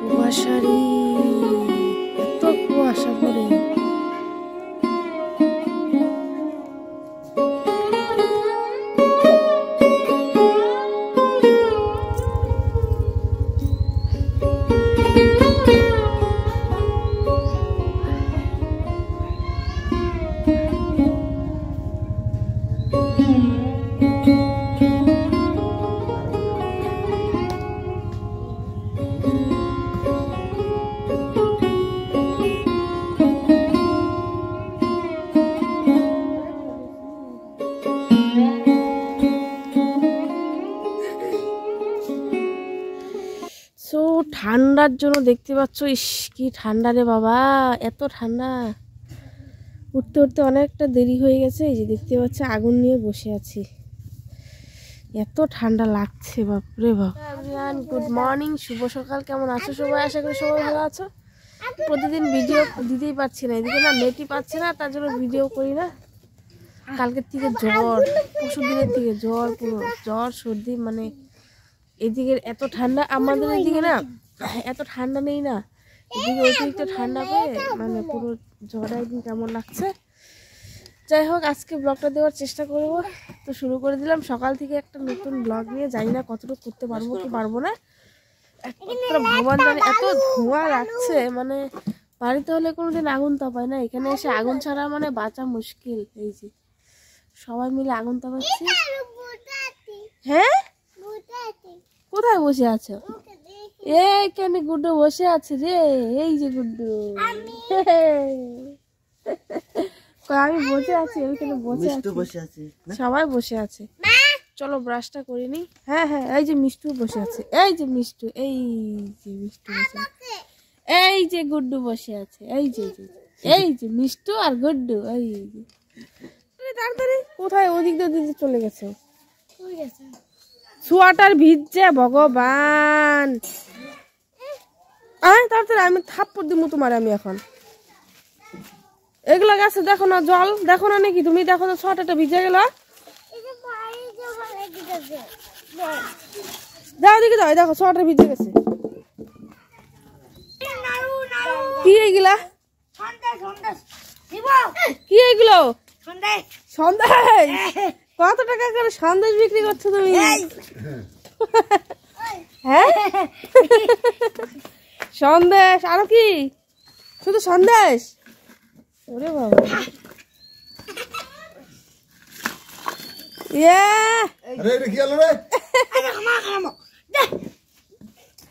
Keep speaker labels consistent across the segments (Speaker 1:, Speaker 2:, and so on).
Speaker 1: কুয়াশারি এত কুয়াশা পড়ে। সো ঠান্ডার জন্য দেখতে পাচ্ছ, ইস কি ঠান্ডা রে বাবা, এত ঠান্ডা। উঠতে উঠতে অনেকটা দেরি হয়ে গেছে। এই যে দেখতে পাচ্ছ আগুন নিয়ে বসে আছি, এত ঠান্ডা লাগছে বাপরে বাপ। গুড মর্নিং, শুভ সকাল। কেমন আছো সবাই? আশা করি সবাই ভালো আছো। প্রতিদিন ভিডিও দিতেই পারছি না, এদিকে না নেটই পাচ্ছি না, তার জন্য ভিডিও করি না। কালকের থেকে জ্বর, পরশু দিনের থেকে জ্বর, পুরো জ্বর সর্দি। মানে এদিকে এত ঠান্ডা, আমাদের এদিকে না এত ঠান্ডা নেই না, এদিকে অতিরিক্ত ঠান্ডা পেয়ে মানে পুরো জ্বর একদিন কেমন লাগছে। যাই হোক, আজকে ব্লগটা দেওয়ার চেষ্টা করব। তো শুরু করে দিলাম সকাল থেকে একটা নতুন ব্লগ নিয়ে। জানি না কতটুকু করতে পারবো কি পারবো না, ভগবান জানে। এত ধোঁয়া লাগছে, মানে বাড়িতে হলে কোনোদিন আগুন তাপায় না, এখানে এসে আগুন ছাড়া মানে বাঁচা মুশকিল। এই যে সবাই মিলে আগুন তাপাচ্ছি। হ্যাঁ, কোথায় বসে আছো? এইখানে গুড্ডু বসে আছে রে, এই যে গুড্ডু। আমি বসে আছি, ওইখানে বসে আছি, সবাই বসে আছে। চলো ব্রাশটা করে নি। হ্যাঁ হ্যাঁ, এই যে মিষ্টু বসে আছে, এই যে মিষ্টু, এই যে মিষ্টু বসে আছে, এই যে গুড্ডু বসে আছে, এই যে এই যে মিষ্টু আর গুড্ডু। এই যে তাড়াতাড়ি কোথায় ওদিক দিয়ে চলে গেছে, সোয়াটার ভিজছে ভগবান। তাড়াতাড়ি, আমি থাপ্পড় দিব তোমার। আমি এখন এগুলো গাছে দেখো না, জল দেখো না নাকি তুমি? দেখো না সোয়াটারটা ভিজে গেল। যাও দিকে যাও, দেখো সোয়াটার ভিজে গেছে। কি এগুলা? কি এগুলো? সন্দেশ? কত টাকা করে সন্দেশ বিক্রি করছো তুমি? হ্যাঁ, সন্দেশ আরো কি? শুধু সন্দেশ? ওরে বাবা,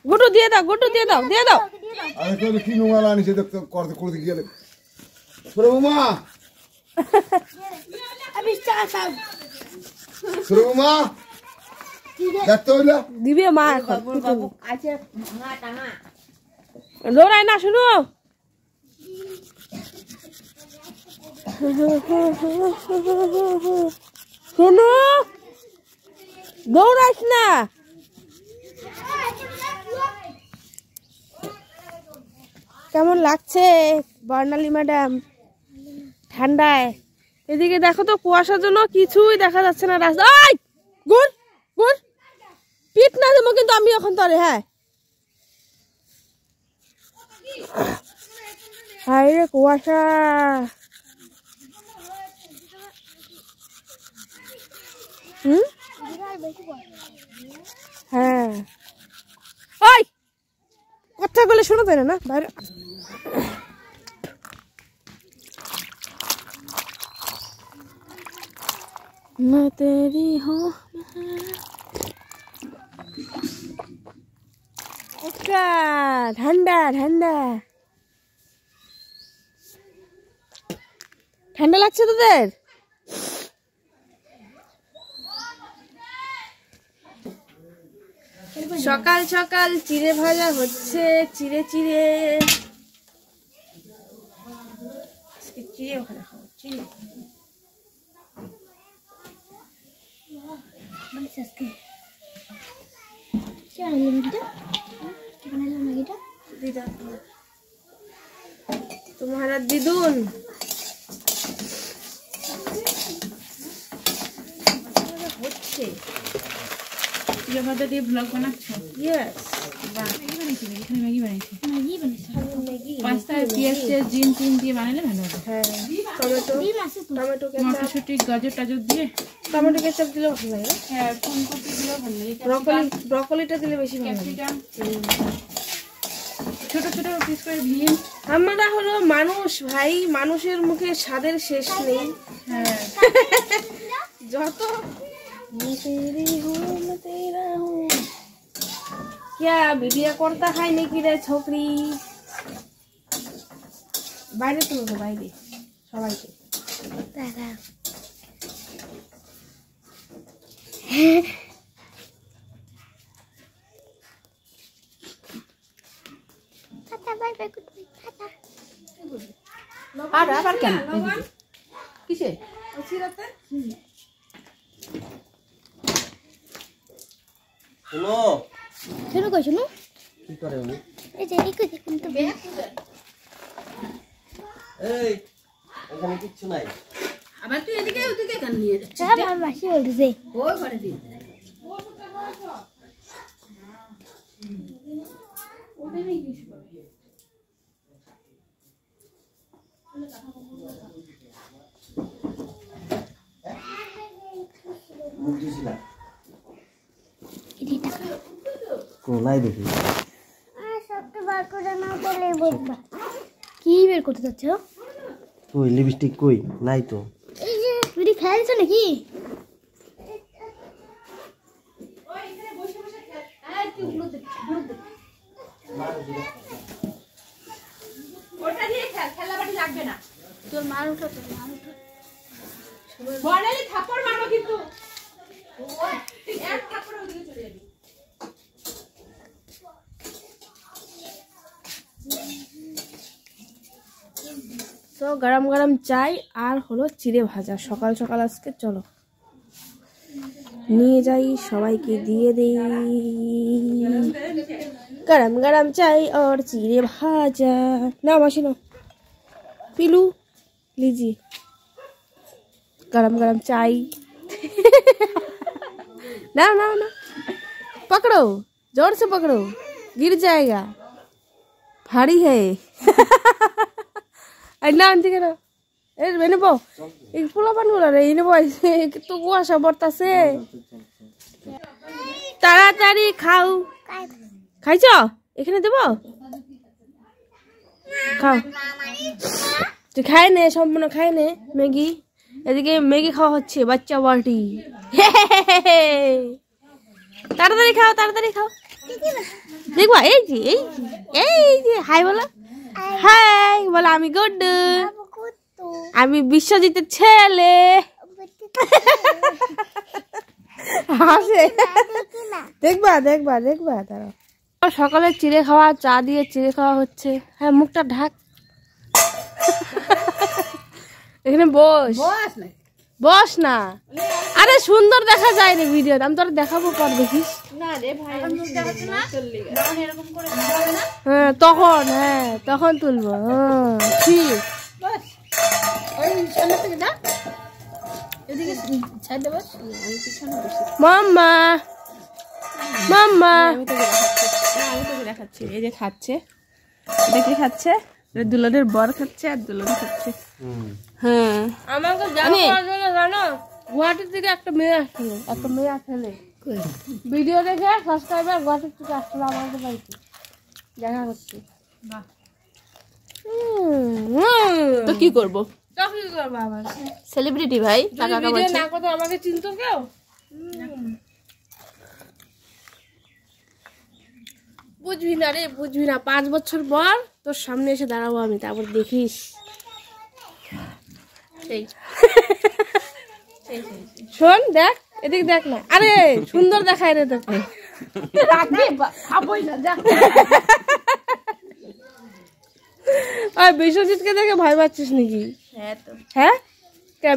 Speaker 1: গুটু দিয়ে দাও, গুটু দিয়ে দাও, দিয়ে দাও।
Speaker 2: কি নোংরা আনিস করতে গেলে
Speaker 1: দিবে মা এখন। দৌড়ায় না, শুনো শুনো, দৌড়াইস না। কেমন লাগছে বর্ণালী ম্যাডাম ঠান্ডায়? এদিকে দেখো তো, কুয়াশার জন্য কিছুই দেখা যাচ্ছে না রাস্তা। গুড় গুড় পিট না দেবো কিন্তু আমি এখন তরে। হ্যাঁ হাই রে কুয়াশা। হ্যাঁ, ওই কথা বলে শোনো তাই না বাইরে। मैं तेरी हूँ ঠান্ডা ঠান্ডা ঠান্ডা লাগছে তোদের? সকাল সকাল চিড়ে ভাজা হচ্ছে, চিড়ে চিড়ে চিড়ে ভাজা চিড়ে। तुम्हारा दीदुन হচ্ছে
Speaker 3: দিয়ে ব্লগ বানাচ্ছ?
Speaker 1: ইয়েস
Speaker 3: ম্যাগি বানিয়েছি, এখানে ম্যাগি বানিয়েছি। পাস্তা পেঁয়াজ জিম টিম দিয়ে বানালে ভালো হবে।
Speaker 1: হ্যাঁ টমেটো কেচাপ
Speaker 3: মটরশুঁটি গাজর টাজর দিয়ে
Speaker 1: টমেটো কেচাপ দিলেও ভালো লাগে।
Speaker 3: হ্যাঁ ফুলকপি দিলেও ভালো লাগে।
Speaker 1: ব্রকলিটা দিলে বেশি ভালো লাগে।
Speaker 3: ক্যাপসিকাম ছোট ছোট পিস করে ভিম।
Speaker 1: আমরা হলো মানুষ ভাই, মানুষের মুখে স্বাদের শেষ নেই।
Speaker 3: হ্যাঁ
Speaker 1: যত क्या वीडियो करता है नहीं कि रे छोकरी বাইরে তো বাইরে সবাইকে
Speaker 3: আর আবার কেন কিসে
Speaker 4: শুনো
Speaker 5: শুনো কই শুনো
Speaker 4: কি করে উনি
Speaker 5: এই যে দেখো দেখুন তো
Speaker 4: এই এখানে কিচ্ছু নাই
Speaker 3: আবার তুই এদিকে ওদিকে কেন নিয়ে যাচ্ছিস?
Speaker 5: আমার মাসি বলছে
Speaker 3: ওই ঘরে দিয়ে
Speaker 4: মুখ দিছিলাম কোলাই দেখি
Speaker 5: সবটা বার করে না বলে বলবা কি বের করতে যাচ্ছ
Speaker 4: কই লিপস্টিক কই নাই তো
Speaker 5: এই যে তুমি খেলছো নাকি
Speaker 3: ওটা দিয়ে খেল, খেলাবাড়ি লাগবে না।
Speaker 5: তোর মার উঠো তোর মার উঠো
Speaker 3: বড়ালে থাপ্পড় মারবো কিন্তু এক থাপ্পড় ওদিকে চলে যাবি।
Speaker 1: তো গরম গরম চাই আর হলো চিড়ে ভাজা সকাল সকাল আজকে চলো নিয়ে যাই সবাইকে দিয়ে দেই গরম গরম চাই আর চিড়ে ভাজা না মাসি না पिलू लीजिए गरम गरम चाय ना ना ना पकड़ो जोर से पकड़ो गिर जाएगा भारी है ना आंटी के ना ए मैंने बो एक फुला बन बोला रे इन्हें बो तो वो आशा बढ़ता से ताड़ाताड़ी खाओ खाइছো এখানে দেব খাও তুই খাই নে সম্পূর্ণ খাই নে ম্যাগি এদিকে ম্যাগি খাওয়া হচ্ছে বাচ্চা বাটি তাড়াতাড়ি খাও দেখবা এই যে হাই বলো হাই বলো আমি গুড্ডু আমি বিশ্বজিতের ছেলে হাসে দেখবা তারা সকালে চিড়ে খাওয়া চা দিয়ে চিড়ে খাওয়া হচ্ছে হ্যাঁ মুখটা ঢাক এখানে বস না আরে সুন্দর দেখা যায় রে ভিডিও আমি তোর দেখাবো পর দেখিস হ্যাঁ তখন তুলবো ঠিক মাম্মা আমি তোকে দেখাচ্ছি এই যে খাচ্ছে দেখে খাচ্ছে দুলনের বর খাচ্ছে আর দুলন খাচ্ছে হ্যাঁ আমাকে জানো গুয়াহাটি থেকে একটা মেয়ে আসলে ভিডিও দেখে সাবস্ক্রাইবার গুয়াহাটি থেকে আসলো আমাদের বাড়িতে দেখা করছে তো কি করবো আবার সেলিব্রিটি ভাই টাকা কামাচ্ছে না কত আমাকে চিনতো কেউ বুঝবি না 5 বছর পর তোর সামনে এসে দাঁড়াবো আমি তারপর দেখিস শোন দেখ এদিকে দেখ না আরে সুন্দর দেখায় রে তোকে বিশ্বজিৎকে দেখে ভয় পাচ্ছিস নাকি হ্যাঁ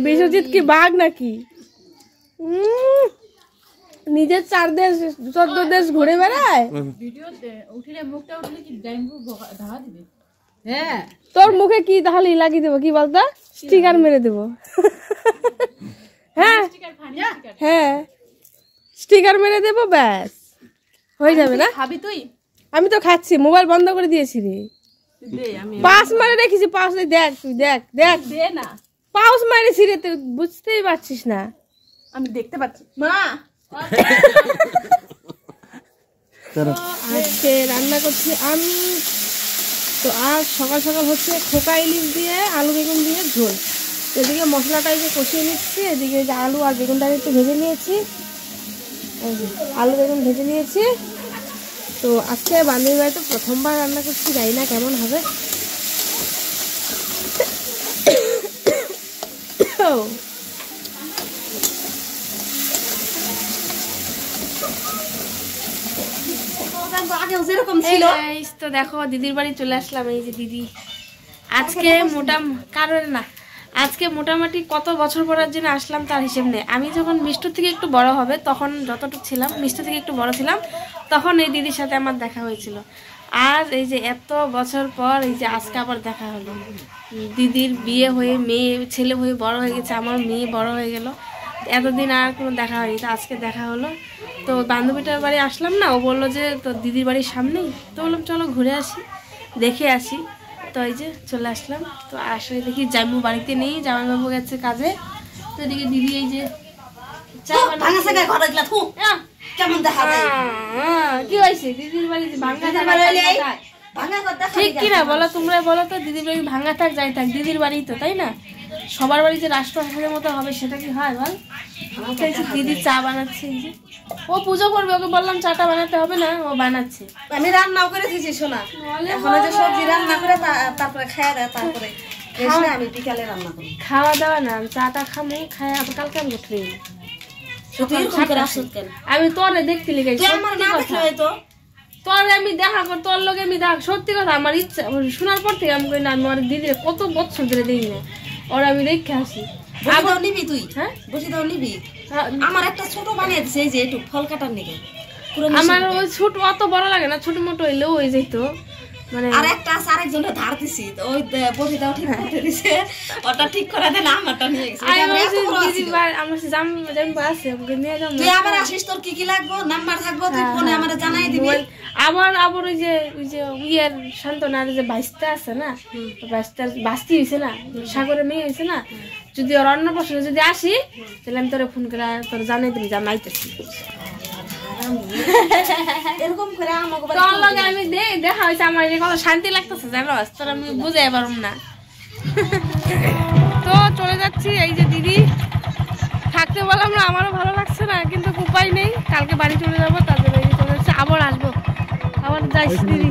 Speaker 1: বিশ্বজিৎ কি বাঘ নাকি নিজের 4 দেশ 14 দেশ ঘুরে বেড়ায়।
Speaker 3: ভিডিওতে উঠিলে মুখটা উঠলে কি জাইম্বু ধাওয়া দিবে। হ্যাঁ
Speaker 1: তোর মুখে কি তাহলে লাগিয়ে দেবো কি বলতো, স্টিকার মেরে দেবো। হ্যাঁ হ্যাঁ স্টিকার মেরে দেবো, ব্যাস হয়ে যাবে না?
Speaker 3: খাবি তুই?
Speaker 1: আমি তো খাচ্ছি, মোবাইল বন্ধ করে দিয়েছি রে।
Speaker 3: দে আমি
Speaker 1: পাস মারে রেখেছি, পাস দেখ তুই, দেখ দেখ
Speaker 3: দে না,
Speaker 1: পাউস মারেছি রে, তুই বুঝতেই পারছিস না।
Speaker 3: আমি দেখতে পাচ্ছি। মা
Speaker 1: আজকে রান্না করছি আমি তো, আর সকাল সকাল হচ্ছে খোকা ইলিশ দিয়ে আলু বেগুন দিয়ে ঝোল। এদিকে মশলাটা এই যে কষিয়ে নিচ্ছি, এদিকে যে আলু আর বেগুনটা একটু ভেজে নিয়েছি, এই যে আলু বেগুন ভেজে নিয়েছি। তো আজকে বান্ধবী বাড়িতে প্রথমবার রান্না করছি, জানি না কেমন হবে। Hey guys, তো দেখো দিদির বাড়ি চলে আসলাম। এই যে দিদি আজকে আজকে মোটামুটি কত বছর পরের জন্য আসলাম তার হিসেব নেই। আমি যখন মিষ্টুর থেকে একটু বড় হবে, তখন যতটুকু ছিলাম, মিষ্টুর থেকে একটু বড় ছিলাম, তখন এই দিদির সাথে আমার দেখা হয়েছিল। আর এই যে এত বছর পর এই যে আজকে আবার দেখা হলো। দিদির বিয়ে হয়ে মেয়ে ছেলে হয়ে বড় হয়ে গেছে, আমার মেয়ে বড় হয়ে গেল। এতদিন আর কোনো দেখা হয়নি, তো আজকে দেখা হলো। তো বান্ধবীটার বাড়ি আসলাম না, ও বললো যে তো দিদির বাড়ির সামনেই, তো বললাম চলো ঘুরে আসি, দেখে আসি। তো এই যে চলে আসলাম। তো আসলে দেখি জামাইবাবু বাড়িতে নেই, জামাইবাবু গেছে কাজে। তো এদিকে দিদি এই যে কি হয়েছে দিদির বাড়ি ঠিক কিনা বলো, তোমরা বলো তো। দিদির বাড়ি ভাঙা থাক যাই থাক, দিদির বাড়ি তো, তাই না? সবার বাড়ি যে রাষ্ট্র হাসের মতো হবে সেটা কি হয় বল? দিদি চা বানাচ্ছে, এই যে ও পুজো করবে, ওকে বললাম চাটা বানাতে হবে না, ও বানাচ্ছে।
Speaker 6: আমি রান্নাও করে দিয়েছি শোনা, এখন যে সবজি রান্না করে তারপরে খাওয়া দেয়, তারপরে আমি বিকালে রান্না করি।
Speaker 1: খাওয়া দাওয়া না, চাটা খামো, খাই আবার কালকে আমি উঠবে। আমি তোরে দেখতে লেগে তোর আমি দেখা কর, তোর লোক আমি দেখ, সত্যি কথা আমার ইচ্ছা শোনার পর থেকে আমি কই না, আমি আমার দিদির কত বছর ধরে দেখি না, ওর আমি দেখে আসি।
Speaker 6: নিবি তুই? হ্যাঁ বসে দাও নিবি। আমার একটা ছোট বানিয়ে দিছে, এই যে একটু ফল কাটার নিকে।
Speaker 1: আমার ওই ছোট অত বড় লাগে না, ছোট মোটো হইলেও হয়ে যেত। মানে
Speaker 6: আর একটা আছে, আরেকজনের ধার দিছি, তো ওই বসিটাও ঠিক করতে দিছে, ওটা ঠিক করে দেন, আমারটা নিয়ে গেছে।
Speaker 1: আমার জাম্বু আছে, ওকে নিয়ে যাও।
Speaker 6: তুই আবার আসিস, তোর কি কি লাগবে নাম্বার থাকবো, তুই ফোনে আমারে জানাই দিবি।
Speaker 1: আবার ওই যে ইয়ের শান্তনার যে বাইশটা আছে না, বাইশটা বাস্তি হয়েছে না, সাগরের মেয়ে হয়েছে না, যদি ওর অন্য প্রশ্ন যদি আসি, তাহলে আমি তোরে ফোন করে তোর জানাই দিবি যে আমি আইতেছি।
Speaker 6: এরকম করে আমাকে
Speaker 1: তোর লগে আমি দেখা হয়েছে, আমার কত শান্তি লাগতেছে জানো, তোর আমি বুঝাই পারুম না। তো চলে যাচ্ছি, এই যে দিদি থাকতে বললাম না, আমারও ভালো লাগছে না, কিন্তু উপায় নেই, কালকে বাড়ি চলে যাবো, তারপরে এই যে চলে যাচ্ছে, আবার আসবো, আবার যাইস দিদি।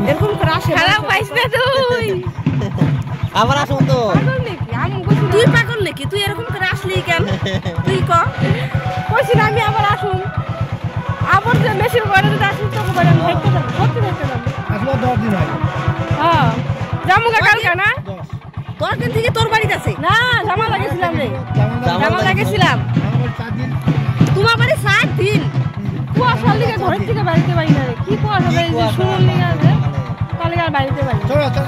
Speaker 6: এরকম করে আসে,
Speaker 1: খারাপ পাইস না তুই,
Speaker 4: আবার আসুন তো।
Speaker 6: তুই পাগল নাকি? তুই এরকম করে আসলি কেন? তুই
Speaker 1: কইছি না আমি আবার আসুন, আবার যে মেশিন করে যদি আসুন তোকে বলে আমি দেখতে যাবো, সত্যি দেখতে যাবো।
Speaker 2: আসলে 10 দিন হয়।
Speaker 1: হ্যাঁ জামুগা কালকে না,
Speaker 6: তোর দিন থেকে তোর বাড়িতে আছে
Speaker 1: না জামা লাগিয়েছিলাম রে, জামা লাগিয়েছিলাম।
Speaker 2: আমার 4 দিন।
Speaker 6: তোমার বাড়ি 7 দিন
Speaker 1: কুয়াশার লিগে ঘরের থেকে বাড়িতে পারি না রে, কি কুয়াশা শুনুন লিগে আছে, তাহলে আর বাড়িতে পারি।
Speaker 2: চলো চলো।